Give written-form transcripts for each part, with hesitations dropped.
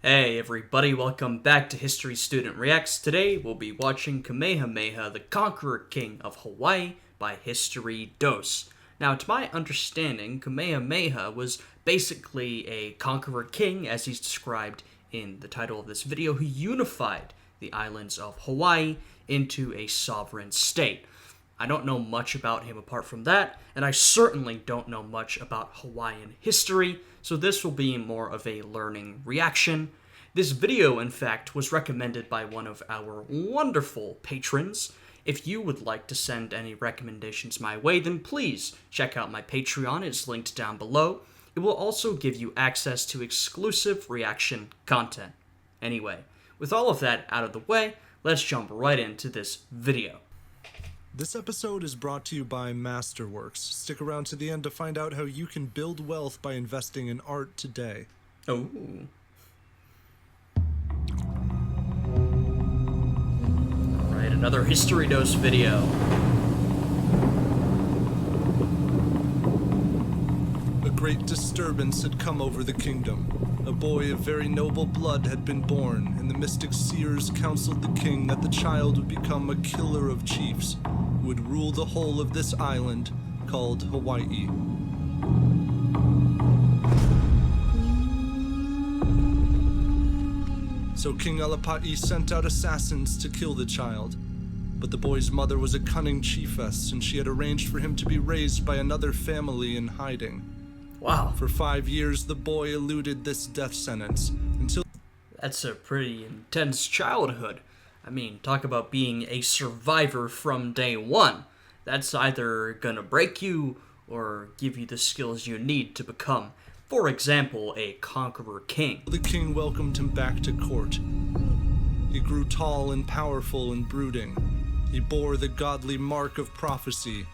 Hey everybody, welcome back to History Student Reacts. Today we'll be watching Kamehameha, the Conqueror King of Hawaii by History Dose. Now, to my understanding, Kamehameha was basically a conqueror king, as he's described in the title of this video, who unified the islands of Hawaii into a sovereign state. I don't know much about him apart from that, and I certainly don't know much about Hawaiian history, so this will be more of a learning reaction. This video, in fact, was recommended by one of our wonderful patrons. If you would like to send any recommendations my way, then please check out my Patreon. It's linked down below. It will also give you access to exclusive reaction content. Anyway, with all of that out of the way, let's jump right into this video. This episode is brought to you by Masterworks. Stick around to the end to find out how you can build wealth by investing in art today. Oh. Alright, another History Dose video. A great disturbance had come over the kingdom. A boy of very noble blood had been born, and the mystic seers counseled the king that the child would become a killer of chiefs, who would rule the whole of this island called Hawaii. So King Alapa'i sent out assassins to kill the child. But the boy's mother was a cunning chiefess, and she had arranged for him to be raised by another family in hiding. Wow. For 5 years, the boy eluded this death sentence until... That's a pretty intense childhood. I mean, talk about being a survivor from day one. That's either gonna break you or give you the skills you need to become, for example, a conqueror king. The king welcomed him back to court. He grew tall and powerful and brooding. He bore the godly mark of prophecy,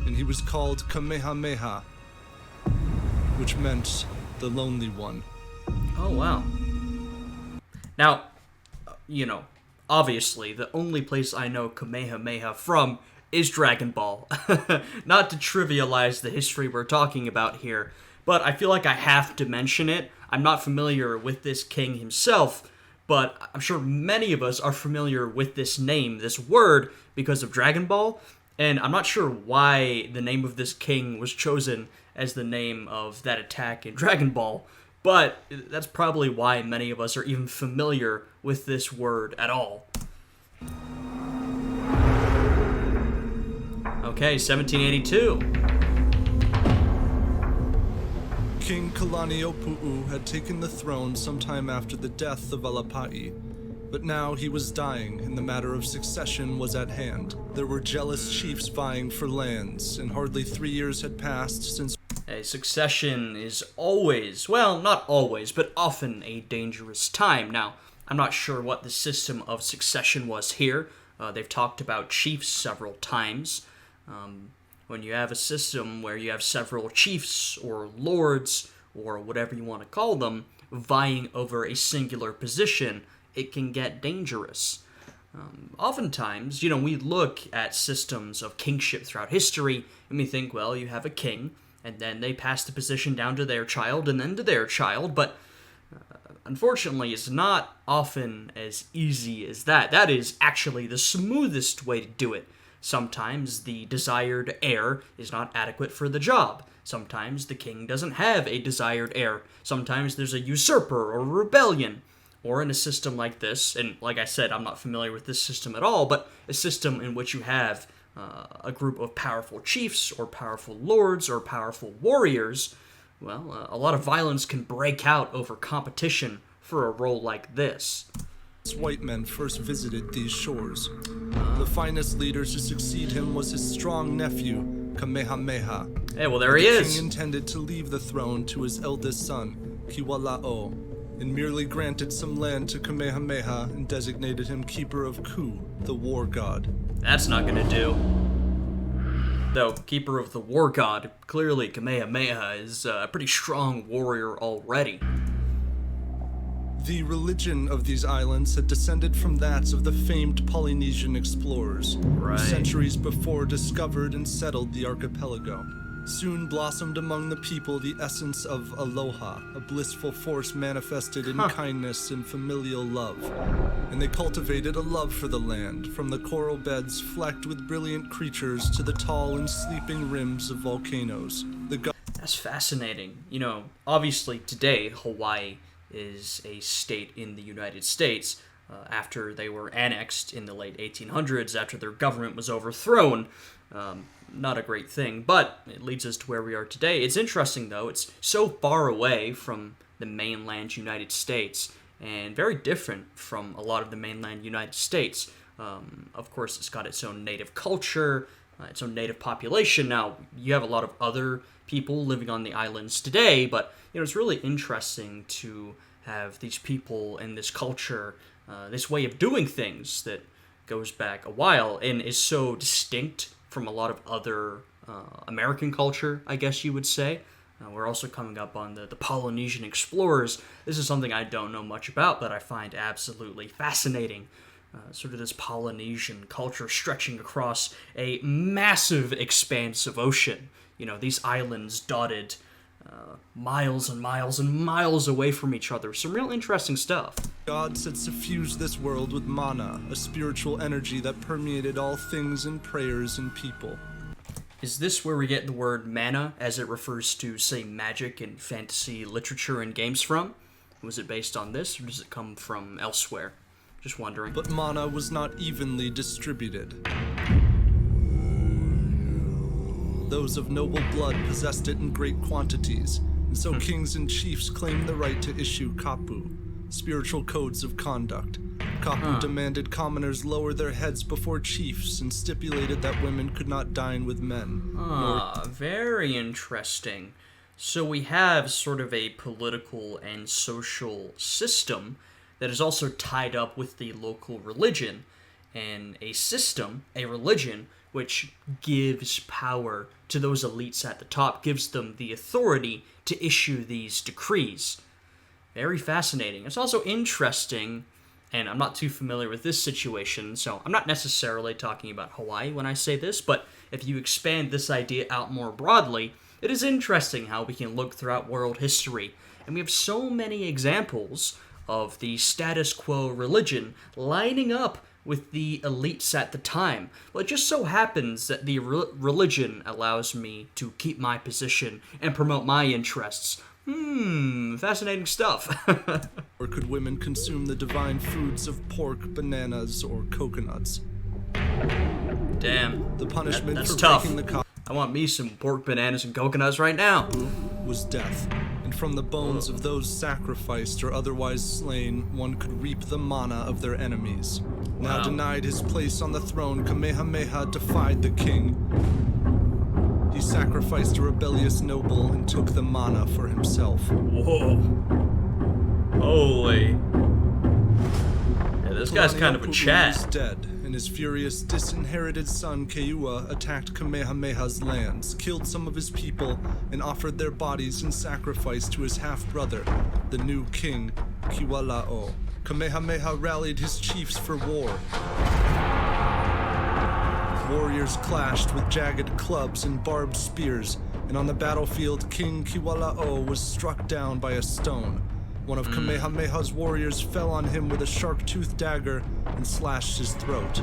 and he was called Kamehameha, which meant the lonely one. Oh, wow. Now, obviously, the only place I know Kamehameha from is Dragon Ball. Not to trivialize the history we're talking about here, but I feel like I have to mention it. I'm not familiar with this king himself, but I'm sure many of us are familiar with this name, this word, because of Dragon Ball, and I'm not sure why the name of this king was chosen as the name of that attack in Dragon Ball, but that's probably why many of us are even familiar with this word at all. Okay, 1782. King Kalaniʻopuʻu had taken the throne sometime after the death of Alapa'i, but now he was dying and the matter of succession was at hand. There were jealous chiefs vying for lands, and hardly 3 years had passed since... Hey, succession is always, well, not always, but often a dangerous time. Now, I'm not sure what the system of succession was here. They've talked about chiefs several times. When you have a system where you have several chiefs or lords or whatever you want to call them vying over a singular position, it can get dangerous. Oftentimes, we look at systems of kingship throughout history and we think, well, you have a king and then they pass the position down to their child and then to their child, but unfortunately, it's not often as easy as that. That is actually the smoothest way to do it. Sometimes the desired heir is not adequate for the job. Sometimes the king doesn't have a desired heir. Sometimes there's a usurper or a rebellion. Or in a system like this, and like I said, I'm not familiar with this system at all, but a system in which you have a group of powerful chiefs or powerful lords or powerful warriors, well, a lot of violence can break out over competition for a role like this. White men first visited these shores. The finest leader to succeed him was his strong nephew, Kamehameha. Hey, well, there he is. The king intended to leave the throne to his eldest son, Kiwala'o, and merely granted some land to Kamehameha and designated him keeper of Ku, the war god. That's not gonna do. Though, keeper of the war god, clearly Kamehameha is a pretty strong warrior already. The religion of these islands had descended from that of the famed Polynesian explorers, who centuries before discovered and settled the archipelago. Soon blossomed among the people the essence of aloha, a blissful force manifested in kindness and familial love. And they cultivated a love for the land, from the coral beds flecked with brilliant creatures to the tall and sleeping rims of volcanoes. That's fascinating. You know, obviously today, Hawaii is a state in the United States after they were annexed in the late 1800s, after their government was overthrown. Not a great thing, but it leads us to where we are today. It's interesting, though. It's so far away from the mainland United States and very different from a lot of the mainland United States. Of course, it's got its own native culture, its own native population. Now, you have a lot of other people living on the islands today, but it's really interesting to have these people and this culture, this way of doing things that goes back a while and is so distinct from a lot of other American culture, I guess you would say. We're also coming up on the Polynesian explorers. This is something I don't know much about, but I find absolutely fascinating. Sort of this Polynesian culture stretching across a massive expanse of ocean. These islands dotted miles and miles and miles away from each other. Some real interesting stuff. Gods had suffused this world with mana, a spiritual energy that permeated all things in prayers and people. Is this where we get the word mana, as it refers to, say, magic and fantasy literature and games from? Was it based on this, or does it come from elsewhere? Just wondering. But mana was not evenly distributed. Those of noble blood possessed it in great quantities, and so kings and chiefs claimed the right to issue kapu, spiritual codes of conduct. Kapu demanded commoners lower their heads before chiefs and stipulated that women could not dine with men. Very interesting. So we have sort of a political and social system that is also tied up with the local religion, and a system, a religion, which gives power to those elites at the top, gives them the authority to issue these decrees. Very fascinating. It's also interesting, and I'm not too familiar with this situation, so I'm not necessarily talking about Hawaii when I say this, but if you expand this idea out more broadly, it is interesting how we can look throughout world history, and we have so many examples of the status quo religion lining up with the elites at the time. Well, it just so happens that the religion allows me to keep my position and promote my interests. Fascinating stuff. Or could women consume the divine foods of pork, bananas, or coconuts? Damn. The punishment that's for tough. breaking the I want me some pork, bananas, and coconuts right now. was death, and from the bones of those sacrificed or otherwise slain, one could reap the mana of their enemies. Now denied his place on the throne, Kamehameha defied the king. He sacrificed a rebellious noble and took the mana for himself. Whoa. Holy. Yeah, this guy's kind of a Chad. Is dead, and his furious, disinherited son Keua attacked Kamehameha's lands, killed some of his people, and offered their bodies in sacrifice to his half-brother, the new king, Kiwalao. Kamehameha rallied his chiefs for war. Warriors clashed with jagged clubs and barbed spears, and on the battlefield, King Kiwalao was struck down by a stone. One of Kamehameha's warriors fell on him with a sharp-toothed dagger and slashed his throat.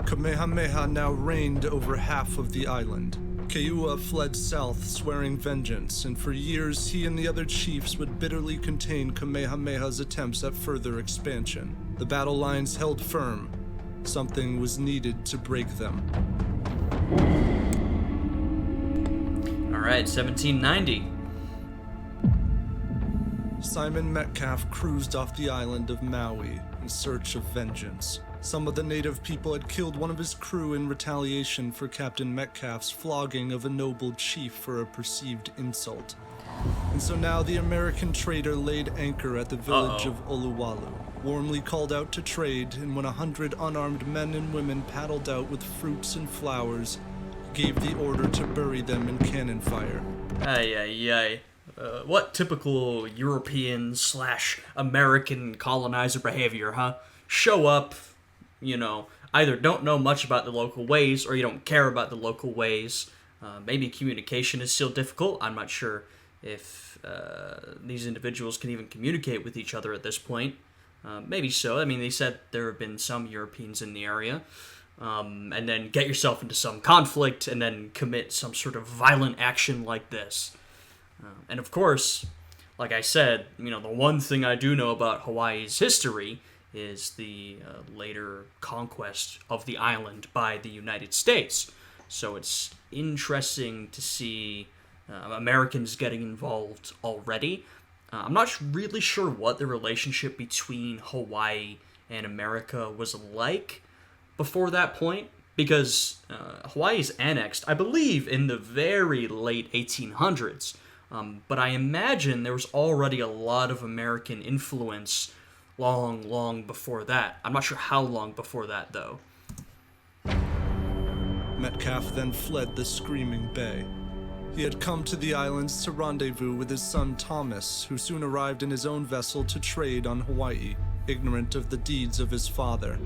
Kamehameha now reigned over half of the island. Keua fled south, swearing vengeance, and for years he and the other chiefs would bitterly contain Kamehameha's attempts at further expansion. The battle lines held firm. Something was needed to break them. All right, 1790. Simon Metcalf cruised off the island of Maui in search of vengeance. Some of the native people had killed one of his crew in retaliation for Captain Metcalf's flogging of a noble chief for a perceived insult. And so now the American trader laid anchor at the village of Oluwalu, warmly called out to trade, and when 100 unarmed men and women paddled out with fruits and flowers, he gave the order to bury them in cannon fire. What typical European/American colonizer behavior, huh? Show up, either don't know much about the local ways or you don't care about the local ways. Maybe communication is still difficult. I'm not sure if these individuals can even communicate with each other at this point. Maybe so. I mean, they said there have been some Europeans in the area. And then get yourself into some conflict and then commit some sort of violent action like this. And of course, like I said, the one thing I do know about Hawaii's history is the later conquest of the island by the United States. So it's interesting to see Americans getting involved already. I'm not really sure what the relationship between Hawaii and America was like before that point, because Hawaii is annexed, I believe, in the very late 1800s. But I imagine there was already a lot of American influence long before that. I'm not sure how long before that, though. Metcalf then fled the Screaming Bay. He had come to the islands to rendezvous with his son Thomas, who soon arrived in his own vessel to trade on Hawaii, ignorant of the deeds of his father.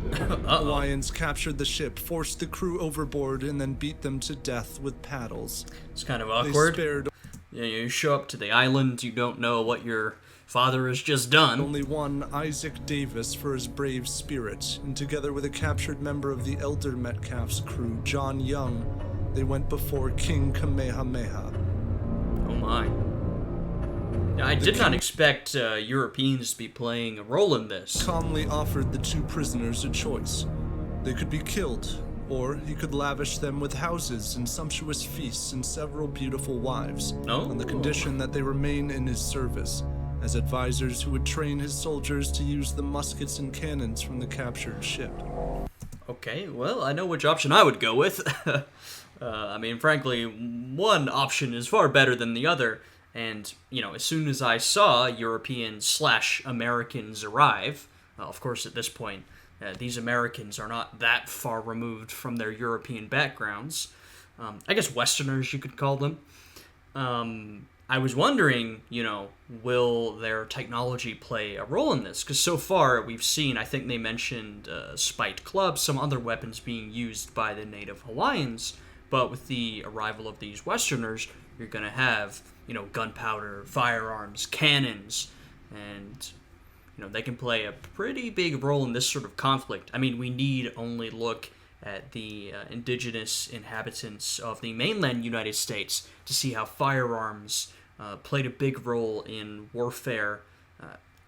Hawaiians captured the ship, forced the crew overboard, and then beat them to death with paddles. It's kind of awkward. They spared you show up to the island, you don't know what your father has just done. only one Isaac Davis for his brave spirit, and together with a captured member of the elder Metcalf's crew, John Young, they went before King Kamehameha. Oh my. I did not expect Europeans to be playing a role in this. Calmly offered the two prisoners a choice. They could be killed, or he could lavish them with houses and sumptuous feasts and several beautiful wives, on the condition that they remain in his service, as advisors who would train his soldiers to use the muskets and cannons from the captured ship. Okay, well, I know which option I would go with. I mean, frankly, one option is far better than the other. And, as soon as I saw Europeans/Americans arrive, of course, at this point, these Americans are not that far removed from their European backgrounds. I guess Westerners, you could call them. I was wondering, will their technology play a role in this? Because so far, we've seen, I think they mentioned spiked clubs, some other weapons being used by the native Hawaiians. But with the arrival of these Westerners, you're going to have, gunpowder, firearms, cannons, and, they can play a pretty big role in this sort of conflict. I mean, we need only look at the indigenous inhabitants of the mainland United States to see how firearms played a big role in warfare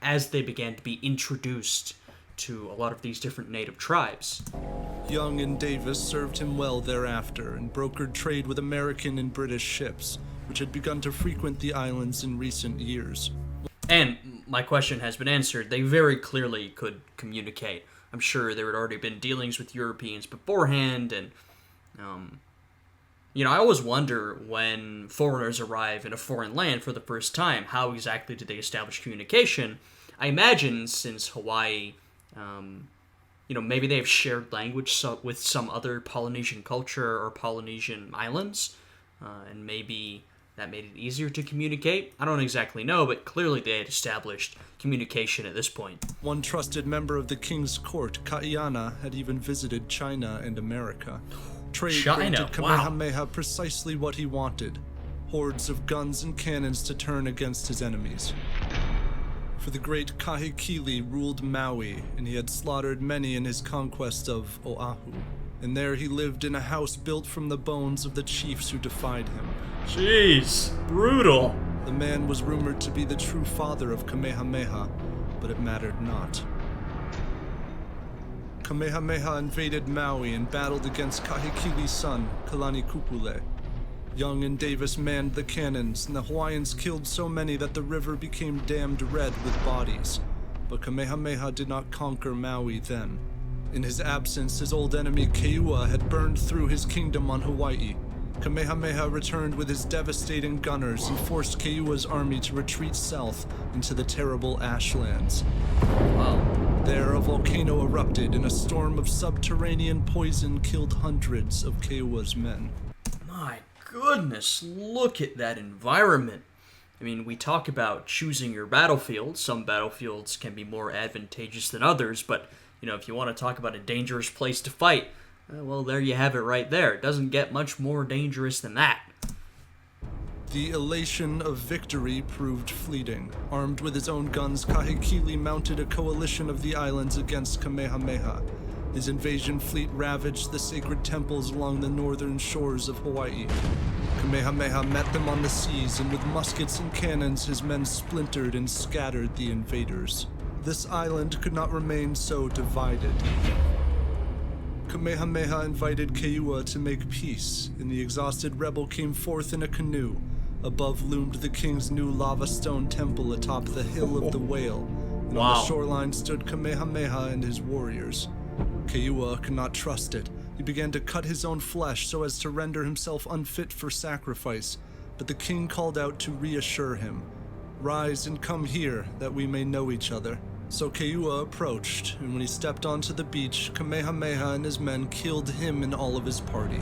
as they began to be introduced to a lot of these different native tribes. Young and Davis served him well thereafter and brokered trade with American and British ships, which had begun to frequent the islands in recent years. And my question has been answered. They very clearly could communicate. I'm sure there had already been dealings with Europeans beforehand, and, I always wonder when foreigners arrive in a foreign land for the first time, how exactly do they establish communication? I imagine since Hawaii, maybe they have shared language with some other Polynesian culture or Polynesian islands, and maybe that made it easier to communicate. I don't exactly know, but clearly they had established communication at this point. One trusted member of the king's court, Kaiana, had even visited China and America. Trade granted Kamehameha precisely what he wanted: hordes of guns and cannons to turn against his enemies. For the great Kahekili ruled Maui, and he had slaughtered many in his conquest of Oahu. And there he lived in a house built from the bones of the chiefs who defied him. Jeez, brutal. The man was rumored to be the true father of Kamehameha, but it mattered not. Kamehameha invaded Maui and battled against Kahekili's son, Kalanikupule. Young and Davis manned the cannons, and the Hawaiians killed so many that the river became dammed red with bodies. But Kamehameha did not conquer Maui then. In his absence, his old enemy Keua had burned through his kingdom on Hawaii. Kamehameha returned with his devastating gunners and forced Keua's army to retreat south into the terrible Ashlands. Wow. There, a volcano erupted, and a storm of subterranean poison killed hundreds of Keua's men. My goodness, look at that environment. I mean, we talk about choosing your battlefield. Some battlefields can be more advantageous than others, but, if you want to talk about a dangerous place to fight, Well, there you have it right there. It doesn't get much more dangerous than that. The elation of victory proved fleeting. Armed with his own guns, Kahekili mounted a coalition of the islands against Kamehameha. His invasion fleet ravaged the sacred temples along the northern shores of Hawaii. Kamehameha met them on the seas, and with muskets and cannons, his men splintered and scattered the invaders. This island could not remain so divided. Kamehameha invited Keua to make peace, and the exhausted rebel came forth in a canoe. Above loomed the king's new lava stone temple atop the Hill of the Whale, and on the shoreline stood Kamehameha and his warriors. Keua could not trust it. He began to cut his own flesh so as to render himself unfit for sacrifice, but the king called out to reassure him. "Rise and come here, that we may know each other." So Keua approached, and when he stepped onto the beach, Kamehameha and his men killed him and all of his party.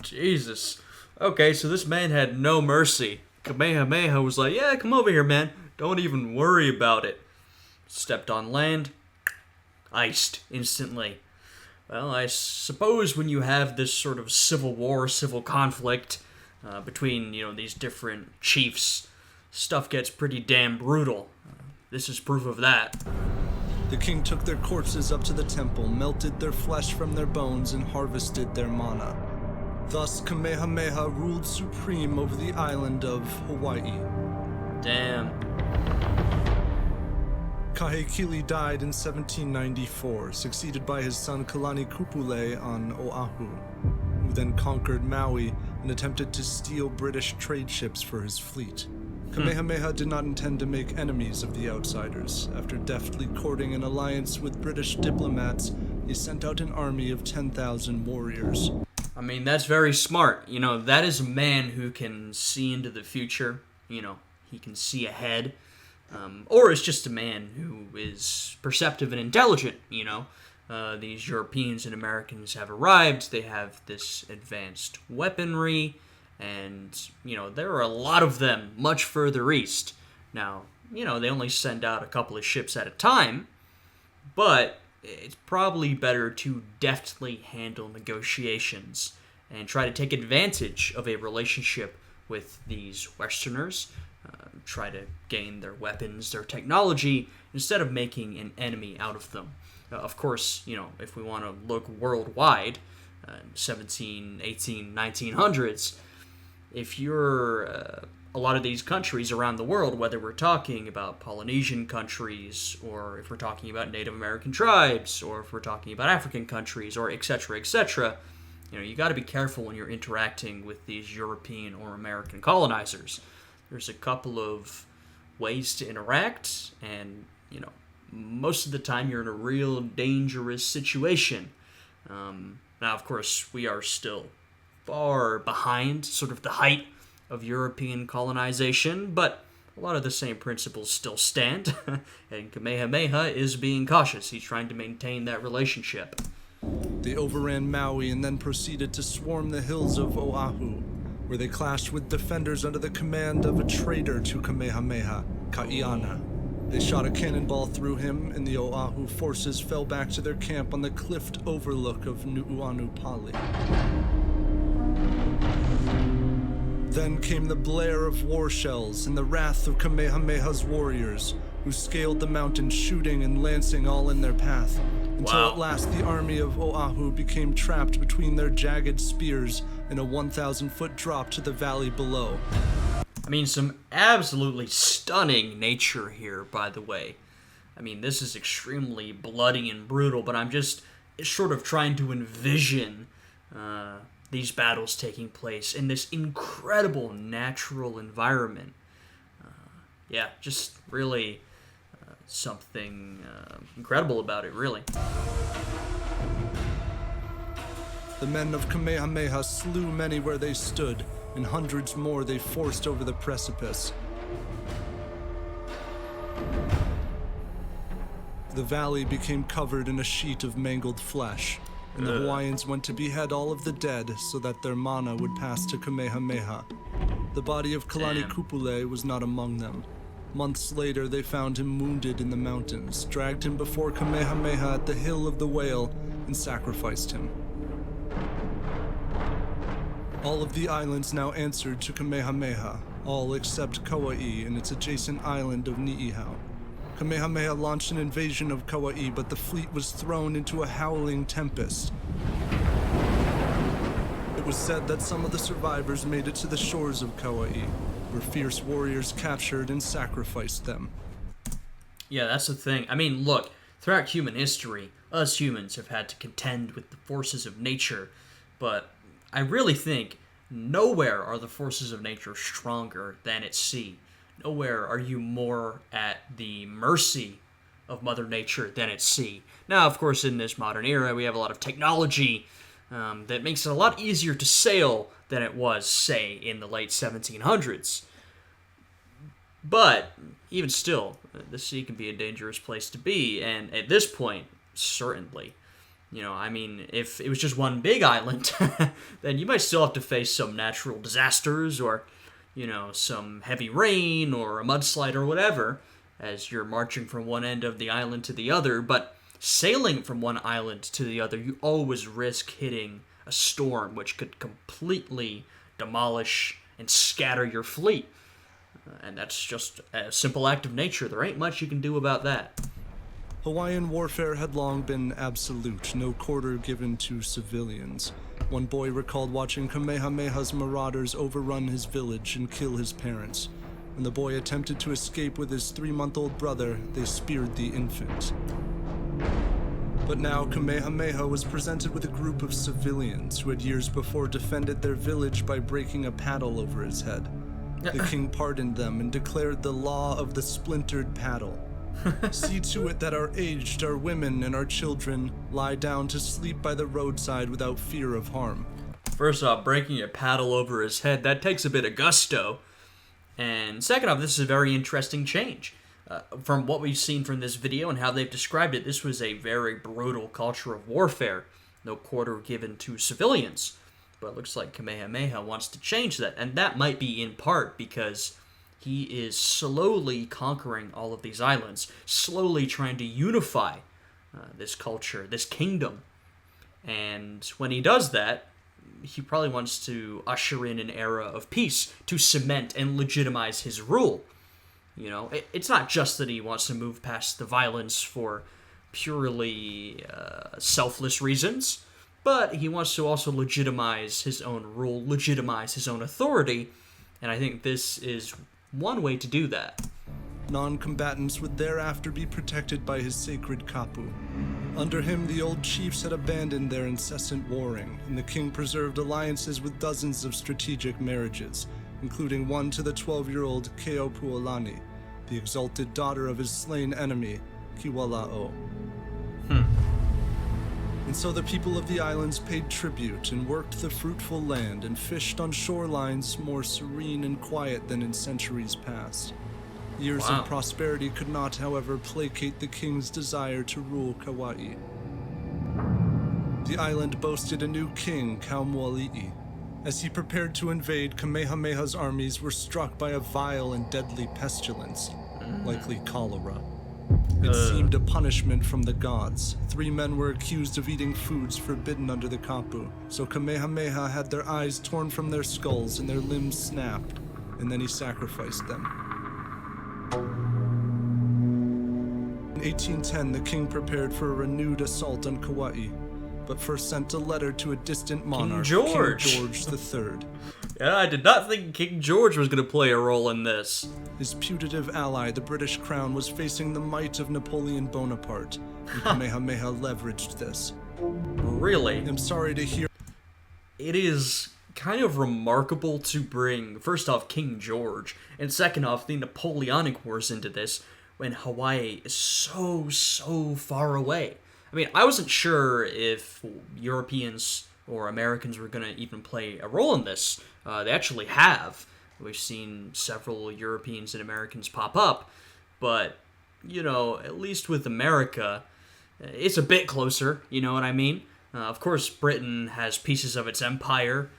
Jesus. Okay, so this man had no mercy. Kamehameha was like, yeah, come over here, man. Don't even worry about it. Stepped on land, iced instantly. Well, I suppose when you have this sort of civil war, civil conflict between, these different chiefs, stuff gets pretty damn brutal. This is proof of that. The king took their corpses up to the temple, melted their flesh from their bones, and harvested their mana. Thus, Kamehameha ruled supreme over the island of Hawaii. Damn. Kahekili died in 1794, succeeded by his son Kalani Kupule on Oahu, who then conquered Maui and attempted to steal British trade ships for his fleet. Kamehameha did not intend to make enemies of the outsiders. After deftly courting an alliance with British diplomats, he sent out an army of 10,000 warriors. I mean, that's very smart. That is a man who can see into the future. He can see ahead. Or it's just a man who is perceptive and intelligent, These Europeans and Americans have arrived. They have this advanced weaponry. And, there are a lot of them much further east. Now, they only send out a couple of ships at a time, but it's probably better to deftly handle negotiations and try to take advantage of a relationship with these Westerners, try to gain their weapons, their technology, instead of making an enemy out of them. Of course, if we want to look worldwide, 17, 18, 1900s, if you're a lot of these countries around the world, whether we're talking about Polynesian countries, or if we're talking about Native American tribes, or if we're talking about African countries, or etc., you got to be careful when you're interacting with these European or American colonizers. There's a couple of ways to interact, and, most of the time you're in a real dangerous situation. Now, of course, we are still far behind sort of the height of European colonization, but a lot of the same principles still stand, and Kamehameha is being cautious. He's trying to maintain that relationship. They overran Maui and then proceeded to swarm the hills of Oahu, where they clashed with defenders under the command of a traitor to Kamehameha, Kaiana. They shot a cannonball through him, and the Oahu forces fell back to their camp on the cliffed overlook of Nuuanu Pali. Then came the blare of war shells and the wrath of Kamehameha's warriors, who scaled the mountain, shooting and lancing all in their path, until at last the army of Oahu became trapped between their jagged spears in a 1,000-foot drop to the valley below. I mean, some absolutely stunning nature here, by the way. I mean, this is extremely bloody and brutal, but I'm just sort of trying to envision these battles taking place in this incredible natural environment. Just really something incredible about it, really. The men of Kamehameha slew many where they stood, and hundreds more they forced over the precipice. The valley became covered in a sheet of mangled flesh, and the Hawaiians went to behead all of the dead so that their mana would pass to Kamehameha. The body of Kalani Kupule was not among them. Months later, they found him wounded in the mountains, dragged him before Kamehameha at the Hill of the Whale, and sacrificed him. All of the islands now answered to Kamehameha, all except Kauai and its adjacent island of Niihau. Kamehameha launched an invasion of Kauai, but the fleet was thrown into a howling tempest. It was said that some of the survivors made it to the shores of Kauai, where fierce warriors captured and sacrificed them. Yeah, that's the thing. I mean, look, throughout human history, us humans have had to contend with the forces of nature, but I really think nowhere are the forces of nature stronger than at sea. Nowhere are you more at the mercy of Mother Nature than at sea. Now, of course, in this modern era, we have a lot of technology that makes it a lot easier to sail than it was, say, in the late 1700s. But even still, the sea can be a dangerous place to be, and at this point, certainly. You know, I mean, if it was just one big island, then you might still have to face some natural disasters or, you know, some heavy rain or a mudslide or whatever as you're marching from one end of the island to the other. But sailing from one island to the other, you always risk hitting a storm which could completely demolish and scatter your fleet. And that's just a simple act of nature. There ain't much you can do about that. Hawaiian warfare had long been absolute, no quarter given to civilians. One boy recalled watching Kamehameha's marauders overrun his village and kill his parents. When the boy attempted to escape with his 3-month-old brother, they speared the infant. But now Kamehameha was presented with a group of civilians who had years before defended their village by breaking a paddle over his head. The king pardoned them and declared the law of the splintered paddle. See to it that our aged, our women, and our children lie down to sleep by the roadside without fear of harm. First off, breaking a paddle over his head, that takes a bit of gusto. And second off, this is a very interesting change. From what we've seen from this video and how they've described it, this was a very brutal culture of warfare. No quarter given to civilians. But it looks like Kamehameha wants to change that. And that might be in part because he is slowly conquering all of these islands, slowly trying to unify this culture, this kingdom. And when he does that, he probably wants to usher in an era of peace to cement and legitimize his rule. You know, it's not just that he wants to move past the violence for purely selfless reasons, but he wants to also legitimize his own rule, legitimize his own authority, and I think this is one way to do that. Non-combatants would thereafter be protected by his sacred kapu. Under him, the old chiefs had abandoned their incessant warring, and the king preserved alliances with dozens of strategic marriages, including one to the 12-year-old Keopuolani, the exalted daughter of his slain enemy, Kiwala'o. And so the people of the islands paid tribute and worked the fruitful land and fished on shorelines more serene and quiet than in centuries past. Years of prosperity could not, however, placate the king's desire to rule Kauai. The island boasted a new king, Kaumoali'i. As he prepared to invade, Kamehameha's armies were struck by a vile and deadly pestilence, likely cholera. It seemed a punishment from the gods. 3 men were accused of eating foods forbidden under the kapu, so Kamehameha had their eyes torn from their skulls and their limbs snapped, and then he sacrificed them. In 1810, the king prepared for a renewed assault on Kauai, but first sent a letter to a distant monarch, King George III. Yeah, I did not think King George was going to play a role in this. His putative ally, the British Crown, was facing the might of Napoleon Bonaparte, and Kamehameha leveraged this. Really? I'm sorry to hear. It is kind of remarkable to bring, first off, King George, and second off, the Napoleonic Wars into this, when Hawaii is so far away. I mean, I wasn't sure if Europeans or Americans were going to even play a role in this. They actually have. We've seen several Europeans and Americans pop up, but, you know, at least with America, it's a bit closer, you know what I mean? Of course, Britain has pieces of its empire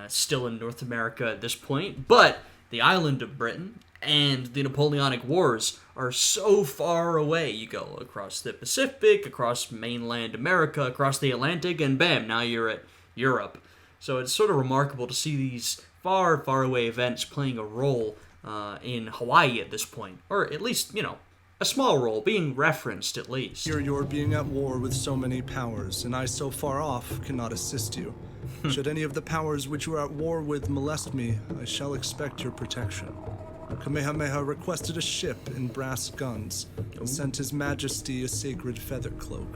still in North America at this point, but the island of Britain and the Napoleonic Wars are so far away. You go across the Pacific, across mainland America, across the Atlantic, and bam, now you're at Europe. So it's sort of remarkable to see these far, far away events playing a role in Hawaii at this point. Or at least, a small role, being referenced at least. Here you're being at war with so many powers, and I so far off cannot assist you. Should any of the powers which you are at war with molest me, I shall expect your protection. Kamehameha requested a ship and brass guns, and sent His Majesty a sacred feather cloak.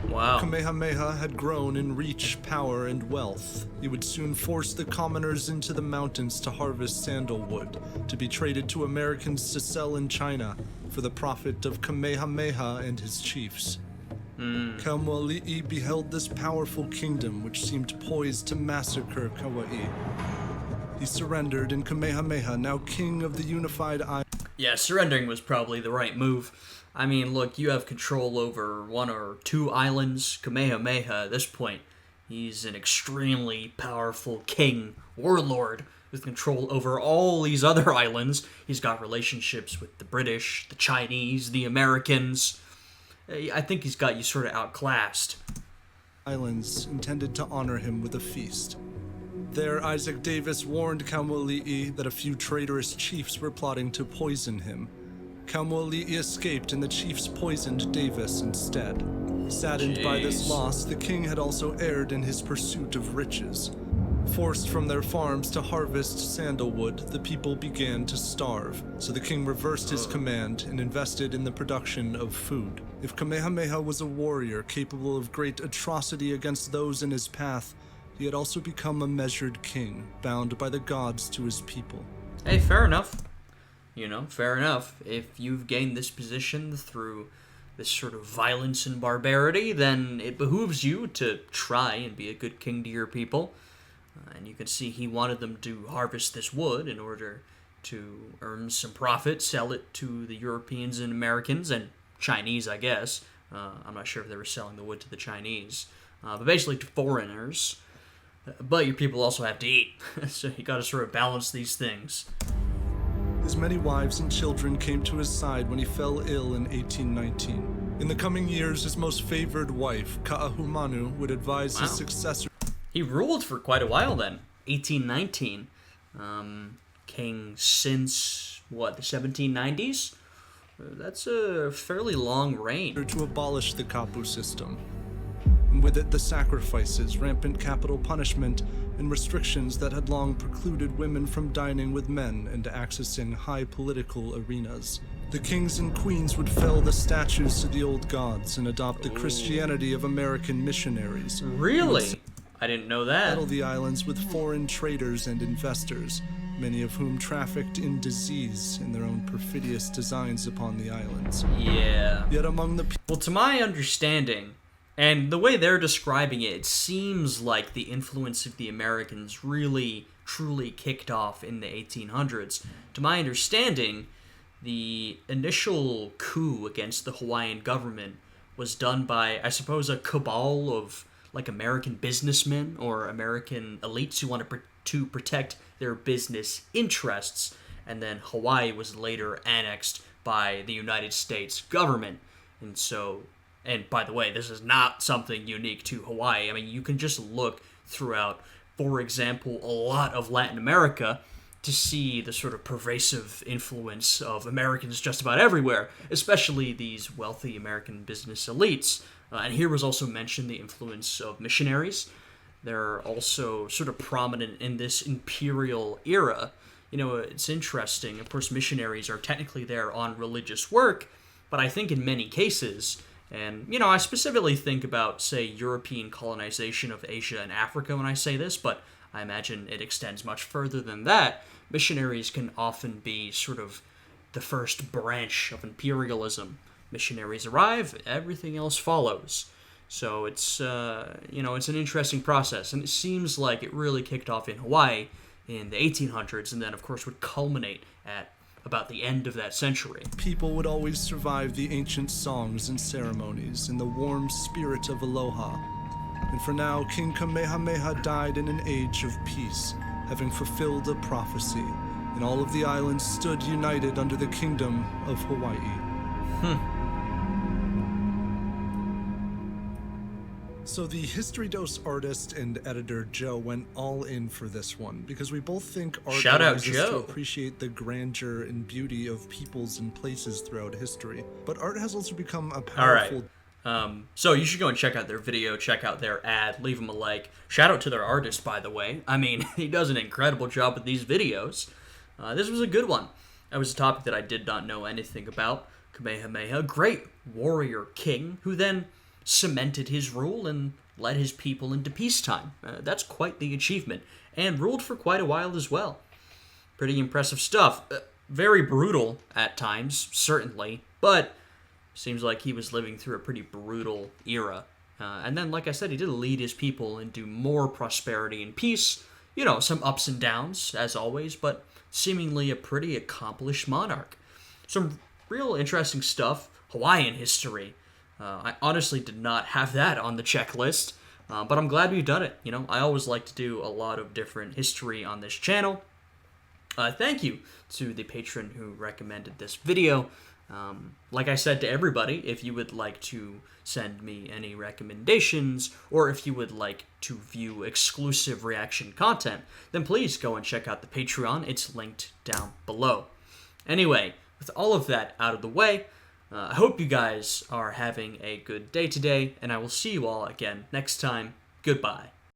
Wow. Kamehameha had grown in reach, power, and wealth. He would soon force the commoners into the mountains to harvest sandalwood, to be traded to Americans to sell in China, for the profit of Kamehameha and his chiefs. Kaumoali'i beheld this powerful kingdom which seemed poised to massacre Kauai. He surrendered, and Kamehameha, now king of the unified island. Yeah, surrendering was probably the right move. I mean, look, you have control over one or two islands. Kamehameha, at this point, he's an extremely powerful king, warlord, with control over all these other islands. He's got relationships with the British, the Chinese, the Americans. I think he's got you sort of outclassed. Islands intended to honor him with a feast. There, Isaac Davis warned Kaumoali'i that a few traitorous chiefs were plotting to poison him. Kaumoali'i escaped, and the chiefs poisoned Davis instead. Saddened by this loss, the king had also erred in his pursuit of riches. Forced from their farms to harvest sandalwood, the people began to starve, so the king reversed his command and invested in the production of food. If Kamehameha was a warrior capable of great atrocity against those in his path, he had also become a measured king, bound by the gods to his people. Hey, fair enough. Fair enough. If you've gained this position through this sort of violence and barbarity, then it behooves you to try and be a good king to your people. And you can see he wanted them to harvest this wood in order to earn some profit, sell it to the Europeans and Americans, and Chinese, I guess. I'm not sure if they were selling the wood to the Chinese. But basically to foreigners. But your people also have to eat. So you got to sort of balance these things. His many wives and children came to his side when he fell ill in 1819. In the coming years, his most favored wife, Ka'ahumanu, would advise his successor. He ruled for quite a while then. 1819. King since, the 1790s? That's a fairly long reign. To abolish the kapu system. And with it, the sacrifices, rampant capital punishment, and restrictions that had long precluded women from dining with men and accessing high political arenas. The kings and queens would fell the statues to the old gods and adopt the Christianity of American missionaries. Really? I didn't know that. Settle the islands with foreign traders and investors, many of whom trafficked in disease in their own perfidious designs upon the islands. Yeah. Yet among the Well, to my understanding, and the way they're describing it, it seems like the influence of the Americans really, truly kicked off in the 1800s. To my understanding, the initial coup against the Hawaiian government was done by, I suppose, a cabal of American businessmen or American elites who wanted to protect their business interests, and then Hawaii was later annexed by the United States government. And by the way, this is not something unique to Hawaii. I mean, you can just look throughout, for example, a lot of Latin America to see the sort of pervasive influence of Americans just about everywhere, especially these wealthy American business elites. And here was also mentioned the influence of missionaries. They're also sort of prominent in this imperial era. It's interesting. Of course, missionaries are technically there on religious work, but I think in many cases, and, I specifically think about, say, European colonization of Asia and Africa when I say this, but I imagine it extends much further than that. Missionaries can often be sort of the first branch of imperialism. Missionaries arrive, everything else follows. So it's, it's an interesting process, and it seems like it really kicked off in Hawaii in the 1800s, and then, of course, would culminate at about the end of that century. People would always survive the ancient songs and ceremonies in the warm spirit of aloha. And for now, King Kamehameha died in an age of peace, having fulfilled a prophecy, and all of the islands stood united under the kingdom of Hawaii. So the History Dose artist and editor Joe went all in for this one because we both think art Shout out allows us Joe. to appreciate the grandeur and beauty of peoples and places throughout history. But art has also become a powerful... So you should go and check out their video, check out their ad, leave them a like. Shout out to their artist, by the way. I mean, he does an incredible job with these videos. This was a good one. That was a topic that I did not know anything about. Kamehameha, great warrior king, who then cemented his rule and led his people into peacetime. That's quite the achievement, and ruled for quite a while as well. Pretty impressive stuff. Very brutal at times, certainly, but seems like he was living through a pretty brutal era. And then, like I said, he did lead his people into more prosperity and peace. You know, some ups and downs, as always, but seemingly a pretty accomplished monarch. Some real interesting stuff. Hawaiian history. I honestly did not have that on the checklist, but I'm glad we've done it. You know, I always like to do a lot of different history on this channel. Thank you to the patron who recommended this video. Like I said to everybody, if you would like to send me any recommendations, or if you would like to view exclusive reaction content, then please go and check out the Patreon. It's linked down below. Anyway, with all of that out of the way, I hope you guys are having a good day today, and I will see you all again next time. Goodbye.